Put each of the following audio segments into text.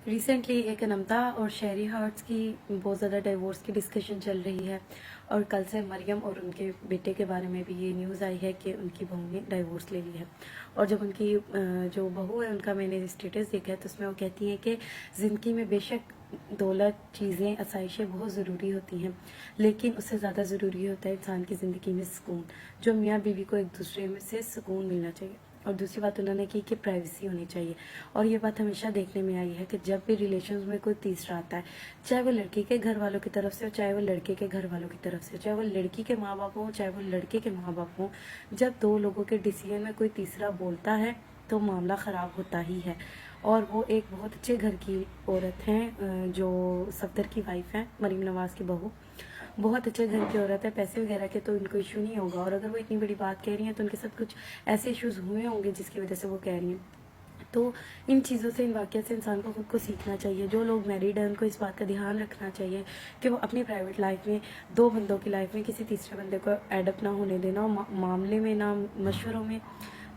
Recently ایک انمتا اور شہری ہارٹس کی بہت زیادہ ڈائیورس کی ڈسکشن چل رہی ہے، اور کل سے مریم اور ان کے بیٹے کے بارے میں بھی یہ نیوز آئی ہے کہ ان کی بہو نے ڈائیورس لے لی ہے۔ اور جب ان کی جو بہو ہے ان کا میں نے اسٹیٹس دیکھا ہے تو اس میں وہ کہتی ہیں کہ زندگی میں بے شک دولت، چیزیں، آسائشیں بہت ضروری ہوتی ہیں، لیکن اس سے زیادہ ضروری ہوتا ہے انسان کی زندگی میں سکون، جو میاں بیوی کو ایک دوسرے میں سے سکون ملنا چاہیے۔ اور دوسری بات انہوں نے کی کہ پرائیویسی ہونی چاہیے، اور یہ بات ہمیشہ دیکھنے میں آئی ہے کہ جب بھی ریلیشنز میں کوئی تیسرا آتا ہے، چاہے وہ لڑکی کے گھر والوں کی طرف سے ہو، چاہے وہ لڑکے کے گھر والوں کی طرف سے، چاہے وہ لڑکی کے ماں باپ ہوں، چاہے وہ لڑکے کے ماں باپ ہوں، جب دو لوگوں کے ڈیسیژن میں کوئی تیسرا بولتا ہے تو معاملہ خراب ہوتا ہی ہے۔ اور وہ ایک بہت اچھے گھر کی عورت ہیں، جو صفدر کی وائف ہیں، مریم نواز کی بہو، بہت اچھے گھر کی عورت ہے، پیسے وغیرہ کے تو ان کو ایشو نہیں ہوگا، اور اگر وہ اتنی بڑی بات کہہ رہی ہیں تو ان کے ساتھ کچھ ایسے ایشوز ہوئے ہوں گے جس کی وجہ سے وہ کہہ رہی ہیں۔ تو ان چیزوں سے، ان واقعات سے انسان کو خود کو سیکھنا چاہیے۔ جو لوگ میریڈ ہیں ان کو اس بات کا دھیان رکھنا چاہیے کہ وہ اپنی پرائیویٹ لائف میں، دو بندوں کی لائف میں کسی تیسرے بندے کو ایڈ اپ نہ ہونے دینا، اور معاملے میں، نہ مشوروں میں،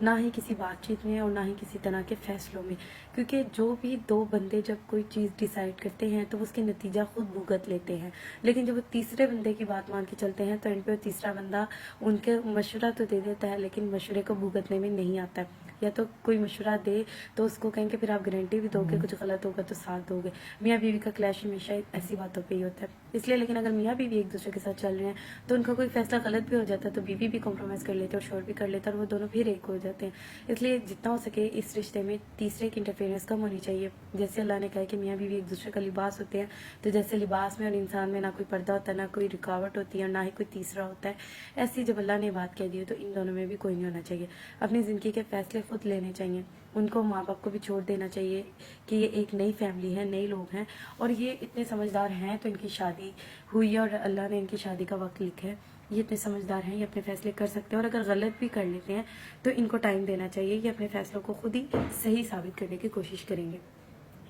نہ ہی کسی بات چیت میں، اور نہ ہی کسی طرح کے فیصلوں میں، کیونکہ جو بھی دو بندے جب کوئی چیز ڈیسائیڈ کرتے ہیں تو اس کے نتیجہ خود بھگت لیتے ہیں، لیکن جب وہ تیسرے بندے کی بات مان کے چلتے ہیں تو ان پہ تیسرا بندہ ان کے مشورہ تو دے دیتا ہے لیکن مشورے کو بھگتنے میں نہیں آتا ہے، یا تو کوئی مشورہ دے تو اس کو کہیں کہ پھر آپ گارنٹی بھی دو کہ کچھ غلط ہوگا تو ساتھ دو گے۔ میاں بیوی کا کلیش ہمیشہ ایسی باتوں پہ ہی ہوتا ہے، اس لیے لیکن اگر میاں بیوی ایک دوسرے کے ساتھ چل رہے ہیں تو ان کا کوئی فیصلہ غلط بھی ہو جاتا ہے تو بیوی بھی کمپرومائز کر لیتے اور شوہر بھی کر لیتا ہے، اور وہ دونوں پھر ایک ہو جاتے ہیں۔ اس لیے جتنا ہو سکے اس رشتے میں تیسرے کی انٹرفیئرنس کم ہونی چاہیے۔ جیسے اللہ نے کہا کہ میاں بیوی ایک دوسرے کا لباس ہوتے ہیں، تو جیسے لباس میں اور انسان میں نہ کوئی پردہ ہوتا ہے، نہ کوئی رکاوٹ ہوتی ہے، اور نہ ہی کوئی تیسرا ہوتا ہے، ایسی جب اللہ نے بات کہہ دی ہے تو ان دونوں میں بھی کوئی نہیں ہونا چاہیے۔ اپنی زندگی کے فیصلے خود لینے چاہیے، ان کو ماں باپ کو بھی چھوڑ دینا چاہیے کہ یہ ایک نئی فیملی ہے، نئے لوگ ہیں، اور یہ اتنے سمجھدار ہیں تو ان کی شادی ہوئی ہے اور اللہ نے ان کی شادی کا وقت لکھا ہے، یہ اتنے سمجھدار ہیں، یہ اپنے فیصلے کر سکتے ہیں، اور اگر غلط بھی کر لیتے ہیں تو ان کو ٹائم دینا چاہیے، یہ اپنے فیصلوں کو خود ہی صحیح ثابت کرنے کی کوشش کریں گے۔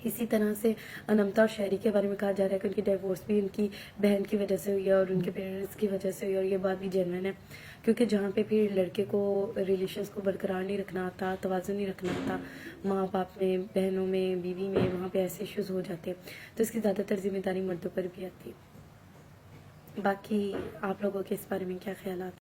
اسی طرح سے انمتا اور شہری کے بارے میں کہا جا رہا ہے کہ ان کی ڈیورس بھی ان کی بہن کی وجہ سے ہوئی ہے اور ان کے پیرنٹس کی وجہ سے ہوئی ہے، اور یہ بات بھی جینوین ہے، کیونکہ جہاں پہ پھر لڑکے کو ریلیشنز کو برقرار نہیں رکھنا آتا، توازن نہیں رکھنا آتا ماں باپ میں، بہنوں میں، بیوی میں، وہاں پہ ایسے ایشوز ہو جاتے ہیں، تو اس کی زیادہ تر ذمہ داری مردوں پر بھی آتی ہے۔ باقی آپ لوگوں کے اس بارے میں کیا خیالات؟